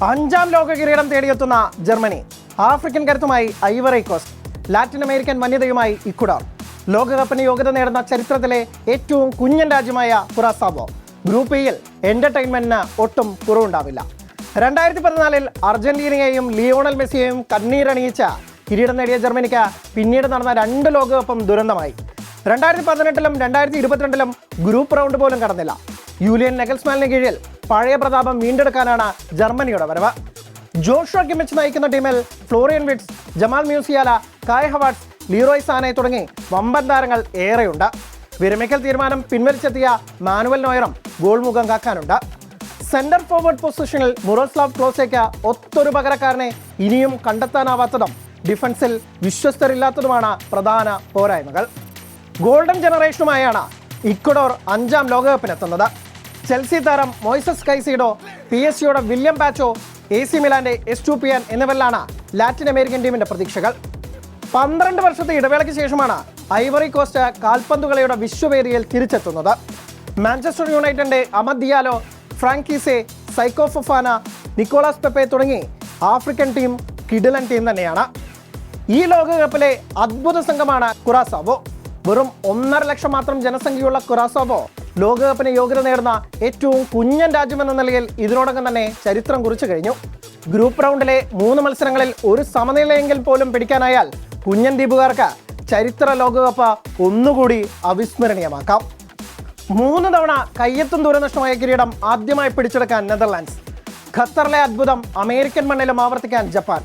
അഞ്ചാം ലോക കിരീടം തേടിയെത്തുന്ന ജർമ്മനി, ആഫ്രിക്കൻ കരുത്തുമായി ഐവറി കോസ്റ്റ്, ലാറ്റിൻ അമേരിക്കൻ വന്യതയുമായി ഇക്വഡോർ, ലോകകപ്പിന് യോഗ്യത നേടുന്ന ചരിത്രത്തിലെ ഏറ്റവും കുഞ്ഞൻ രാജ്യമായ കുറാസാവോ. ഗ്രൂപ്പ് ഇയിൽ എന്റർടൈൻമെന്റിന് ഒട്ടും കുറവുണ്ടാവില്ല. 2014 അർജന്റീനയെയും ലിയോണൽ മെസ്സിയെയും കണ്ണീരണിയിച്ച കിരീടം നേടിയ ജർമ്മനിക്ക് പിന്നീട് നടന്ന 2 ലോകകപ്പും ദുരന്തമായി. 2018-ലും 2022-ലും ഗ്രൂപ്പ് റൗണ്ട് പോലും കടന്നില്ല. യൂലിയൻ നെഗൽസ്മാനിന് കീഴിൽ പഴയ പ്രതാപം വീണ്ടെടുക്കാനാണ് ജർമ്മനിയുടെ വരവ്. ജോഷുവ കിമിച്ച് നയിക്കുന്ന ടീമിൽ ഫ്ലോറിയൻ വിറ്റ്സ്, ജമാൽ മ്യൂസിയാല, കായ് ഹവാർട്സ്, ലീറോയ് സാനെ തുടങ്ങി വമ്പൻ താരങ്ങൾ ഏറെയുണ്ട്. വിരമിക്കൽ തീരുമാനം പിൻവലിച്ചെത്തിയ മാനുവൽ നോയറും ഗോൾ മുഖം കാക്കാനുണ്ട്. സെന്റർ ഫോർവേഡ് പൊസിഷനിൽ മുറോസ്ലാവ് ക്ലോസയ്ക്ക് ഒത്തൊരു പകരക്കാരനെ ഇനിയും കണ്ടെത്താനാവാത്തതും ഡിഫൻസിൽ വിശ്വസ്തരില്ലാത്തതുമാണ് പ്രധാന പോരായ്മകൾ. ഗോൾഡൻ ജനറേഷനുമായാണ് ഇക്വഡോർ 5ാം ലോകകപ്പിനെത്തുന്നത്. ചെൽസി താരം മോയിസസ് കൈസീഡോ, PSG-യുടെ വില്യം പാച്ചോ, AC മിലാന്റെ എസ്റ്റുപിയൻ എന്നിവരിലാണ് ലാറ്റിൻ അമേരിക്കൻ ടീമിന്റെ പ്രതീക്ഷകൾ. 12 വർഷത്തെ ഇടവേളയ്ക്ക് ശേഷമാണ് ഐവറി കോസ്റ്റ് കാൽപന്തുകളിയുടെ വിശ്വവേദിയിൽ തിരിച്ചെത്തുന്നത്. മാഞ്ചസ്റ്റർ യുണൈറ്റഡിന്റെ Amad Diallo, Franck Kessie, Seko Fofana, Nicolas Pepe തുടങ്ങി ആഫ്രിക്കൻ ടീം കിടിലൻ ടീം തന്നെയാണ്. ഈ ലോകകപ്പിലെ അദ്ഭുത സംഘമാണ് കുറാസാവോ. വെറും 1.5 ലക്ഷം മാത്രം ജനസംഖ്യയുള്ള കുറാസാവോ ലോകകപ്പിന് യോഗ്യത നേടുന്ന ഏറ്റവും കുഞ്ഞൻ രാജ്യമെന്ന നിലയിൽ ഇതിനോടകം തന്നെ ചരിത്രം കുറിച്ചു കഴിഞ്ഞു. ഗ്രൂപ്പ് റൗണ്ടിലെ 3 മത്സരങ്ങളിൽ ഒരു സമനിലയെങ്കിൽ പോലും പിടിക്കാനായാൽ കുഞ്ഞൻ ദ്വീപുകാർക്ക് ചരിത്ര ലോകകപ്പ് ഒന്നുകൂടി അവിസ്മരണീയമാക്കാം. 3 തവണ കയ്യെത്തും ദൂരനഷ്ടമായ കിരീടം ആദ്യമായി പിടിച്ചെടുക്കാൻ നെതർലാൻഡ്സ്, ഖത്തറിലെ അത്ഭുതം അമേരിക്കൻ മണ്ണിലും ആവർത്തിക്കാൻ ജപ്പാൻ,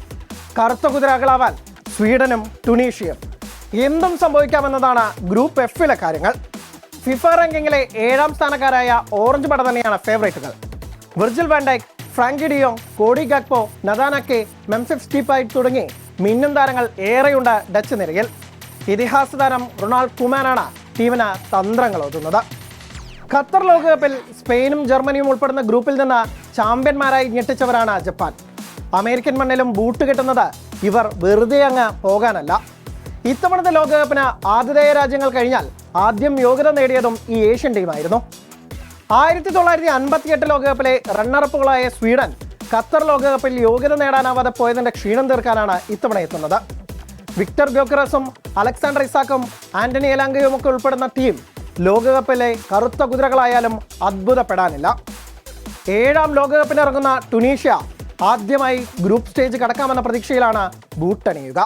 കറുത്ത കുതിരകളാവാൻ സ്വീഡനും ടുണീഷ്യയും. എന്തും സംഭവിക്കാമെന്നതാണ് ഗ്രൂപ്പ് എഫിലെ കാര്യങ്ങൾ. ഫിഫ റാങ്കിങ്ങിലെ 7ാം സ്ഥാനക്കാരായ ഓറഞ്ച് പട തന്നെയാണ് ഫേവറേറ്റുകൾ. Virgil van Dijk, Frenkie de Jong, Cody Gakpo, Nathan Ake, Memphis Depay തുടങ്ങി മിന്നും താരങ്ങൾ ഏറെയുണ്ട് ഡച്ച് നിരയിൽ. ഇതിഹാസ താരം റൊണാൾഡ് കുമാനാണ് ടീമിന് തന്ത്രങ്ങൾ ഒതുന്നത്. ഖത്തർ ലോകകപ്പിൽ സ്പെയിനും ജർമ്മനിയും ഉൾപ്പെടുന്ന ഗ്രൂപ്പിൽ നിന്ന് ചാമ്പ്യന്മാരായി ഞെട്ടിച്ചവരാണ് ജപ്പാൻ. അമേരിക്കൻ മണ്ണിലും ബൂട്ട് കിട്ടുന്നത് ഇവർ വെറുതെ അങ്ങ് പോകാനല്ല. ഇത്തവണത്തെ ലോകകപ്പിന് ആതിഥേയ രാജ്യങ്ങൾ കഴിഞ്ഞാൽ ആദ്യം യോഗ്യത നേടിയതും ഈ ഏഷ്യൻ ടീമായിരുന്നു. 1958 ലോകകപ്പിലെ റണ്ണറപ്പുകളായ സ്വീഡൻ ഖത്തർ ലോകകപ്പിൽ യോഗ്യത നേടാനാവാതെ പോയതിന്റെ ക്ഷീണം തീർക്കാനാണ് ഇത്തവണ എത്തുന്നത്. വിക്ടർ ഗ്യോക്കറസും അലക്സാണ്ടർ ഇസാക്കും ആന്റണി എലാങ്കയും ഒക്കെ ഉൾപ്പെടുന്ന ടീം ലോകകപ്പിലെ കറുത്ത കുതിരകളായാലും അത്ഭുതപ്പെടാനില്ല. 7ാം ലോകകപ്പിനിറങ്ങുന്ന ടുണീഷ്യ ആദ്യമായി ഗ്രൂപ്പ് സ്റ്റേജ് കടക്കാമെന്ന പ്രതീക്ഷയിലാണ് ബൂട്ടണിയുക.